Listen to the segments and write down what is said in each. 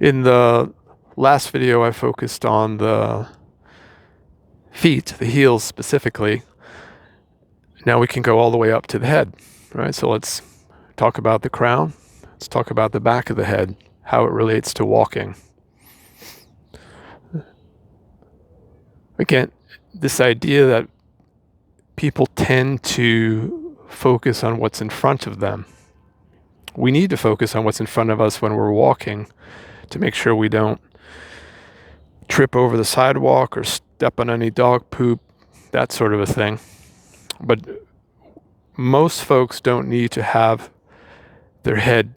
In the last video, I focused on the feet, the heels specifically. Now we can go all the way up to the head, right? So let's talk about the crown. Let's talk about the back of the head, how it relates to walking. Again, this idea that people tend to focus on what's in front of them. We need to focus on what's in front of us when we're walking to make sure we don't trip over the sidewalk or step on any dog poop, that sort of a thing. But most folks don't need to have their head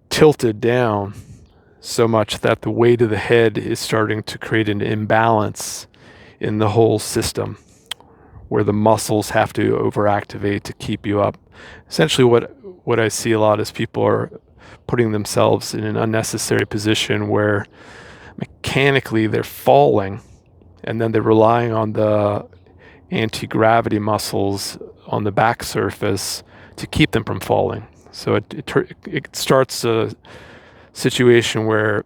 tilted down so much that the weight of the head is starting to create an imbalance in the whole system, where the muscles have to overactivate to keep you up. Essentially what I see a lot is people are putting themselves in an unnecessary position where mechanically they're falling, and then they're relying on the anti-gravity muscles on the back surface to keep them from falling. So it starts a situation where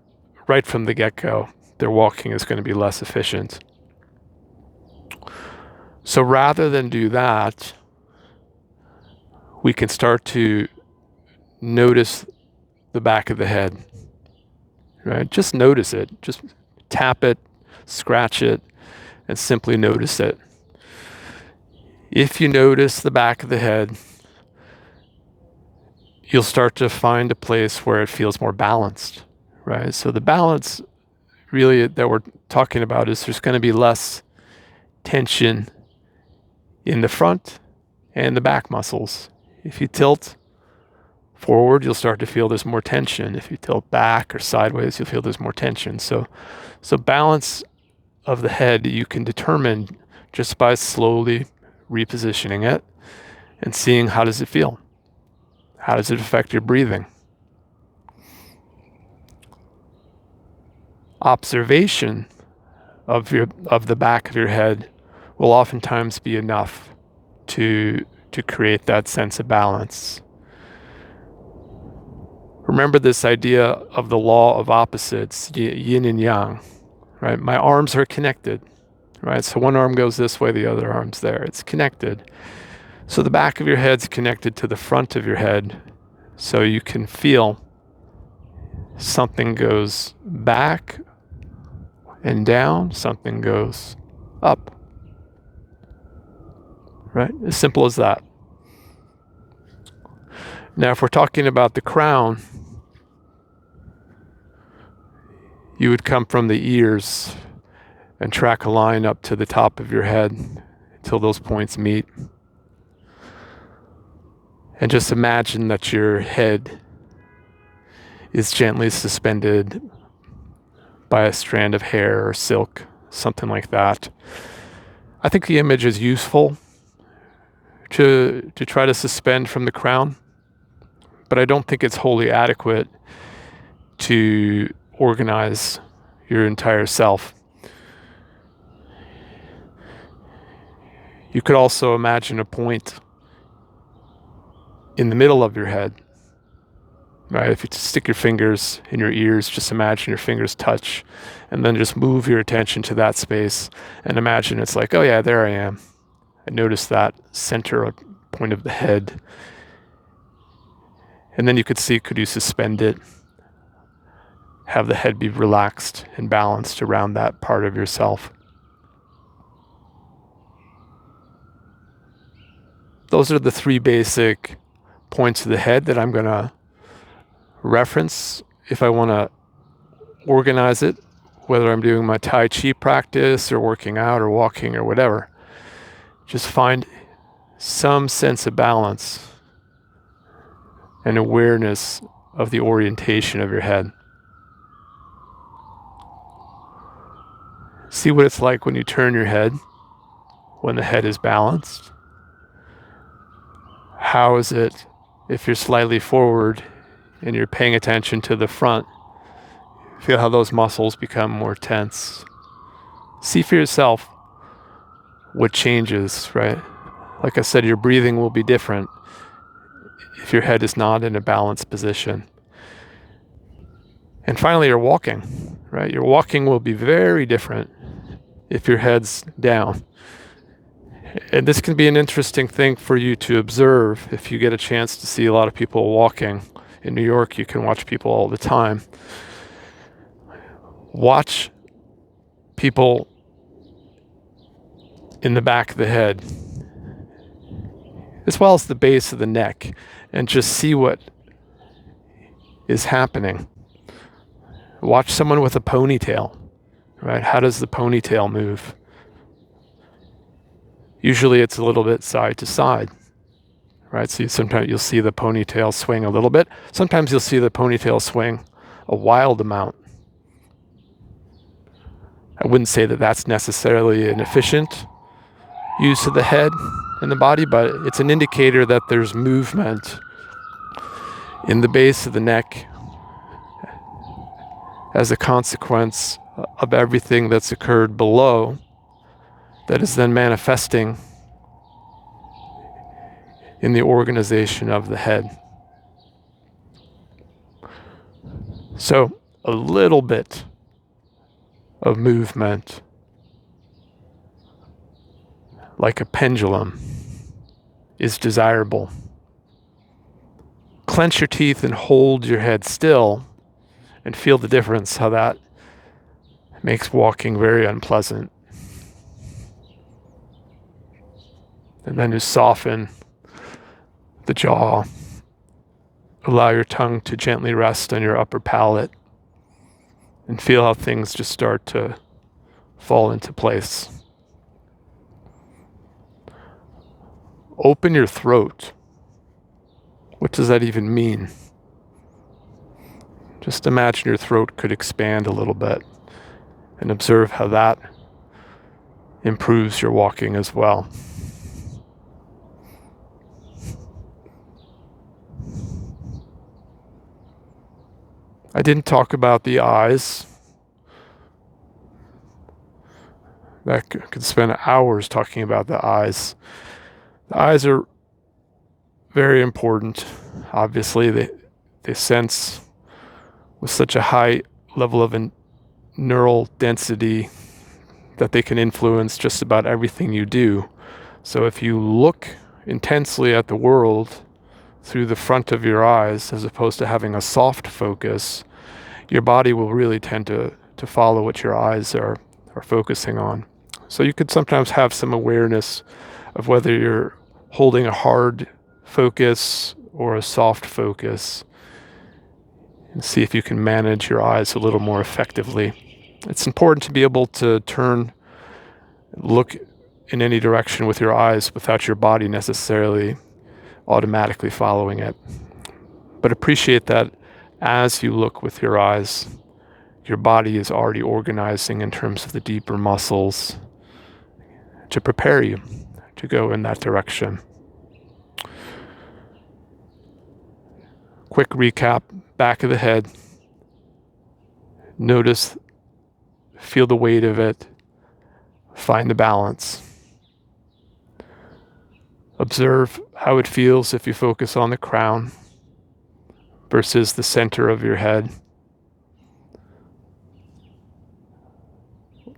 right from the get-go, their walking is going to be less efficient. So rather than do that, we can start to notice the back of the head, right? Just notice it. Just tap it, scratch it, and simply notice it. If you notice the back of the head, you'll start to find a place where it feels more balanced, right? So the balance really that we're talking about is there's going to be less tension in the front and the back muscles. If you tilt forward, you'll start to feel there's more tension. If you tilt back or sideways, you'll feel there's more tension. So balance of the head you can determine just by slowly repositioning it and seeing how does it feel. How does it affect your breathing? Observation of the back of your head will oftentimes be enough to create that sense of balance. Remember this idea of the law of opposites, yin and yang, right? My arms are connected, right? So one arm goes this way, the other arm's there. It's connected. So the back of your head's connected to the front of your head, so you can feel something goes back and down, something goes up. Right? As simple as that. Now, if we're talking about the crown, you would come from the ears and track a line up to the top of your head until those points meet. And just imagine that your head is gently suspended by a strand of hair or silk, something like that. I think the image is useful to try to suspend from the crown, but I don't think it's wholly adequate to organize your entire self. You could also imagine a point in the middle of your head, right? If you stick your fingers in your ears, just imagine your fingers touch, and then just move your attention to that space and imagine it's like, oh yeah, there I am. I notice that center point of the head. And then you could see, could you suspend it? Have the head be relaxed and balanced around that part of yourself. Those are the three basic points of the head that I'm going to reference if I want to organize it, whether I'm doing my Tai Chi practice or working out or walking or whatever. Just find some sense of balance and awareness of the orientation of your head. See what it's like when you turn your head, when the head is balanced. How is it if you're slightly forward and you're paying attention to the front? Feel how those muscles become more tense. See for yourself what changes, right? Like I said, your breathing will be different if your head is not in a balanced position. And finally, your walking, right? Your walking will be very different if your head's down. And this can be an interesting thing for you to observe if you get a chance to see a lot of people walking. In New York, you can watch people all the time. Watch people in the back of the head, as well as the base of the neck, and just see what is happening. Watch someone with a ponytail, right? How does the ponytail move? Usually it's a little bit side to side, right? So sometimes you'll see the ponytail swing a little bit. Sometimes you'll see the ponytail swing a wild amount. I wouldn't say that that's necessarily an efficient use of the head and the body, but it's an indicator that there's movement in the base of the neck as a consequence of everything that's occurred below that is then manifesting in the organization of the head. So a little bit of movement, like a pendulum, is desirable. Clench your teeth and hold your head still and feel the difference, how that makes walking very unpleasant. And then just soften the jaw. Allow your tongue to gently rest on your upper palate and feel how things just start to fall into place. Open your throat. What does that even mean? Just imagine your throat could expand a little bit and observe how that improves your walking as well. I didn't talk about the eyes. I could spend hours talking about the eyes. The eyes are very important. Obviously, they sense with such a high level of neural density that they can influence just about everything you do. So if you look intensely at the world through the front of your eyes, as opposed to having a soft focus, your body will really tend to follow what your eyes are focusing on. So you could sometimes have some awareness of whether you're holding a hard focus or a soft focus, and see if you can manage your eyes a little more effectively. It's important to be able to look in any direction with your eyes without your body necessarily automatically following it. But appreciate that as you look with your eyes, your body is already organizing in terms of the deeper muscles to prepare you to go in that direction. Quick recap, back of the head. Notice, feel the weight of it, find the balance. Observe how it feels if you focus on the crown versus the center of your head.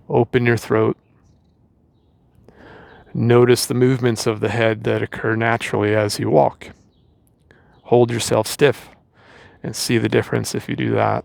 Open your throat. Notice the movements of the head that occur naturally as you walk. Hold yourself stiff and see the difference if you do that.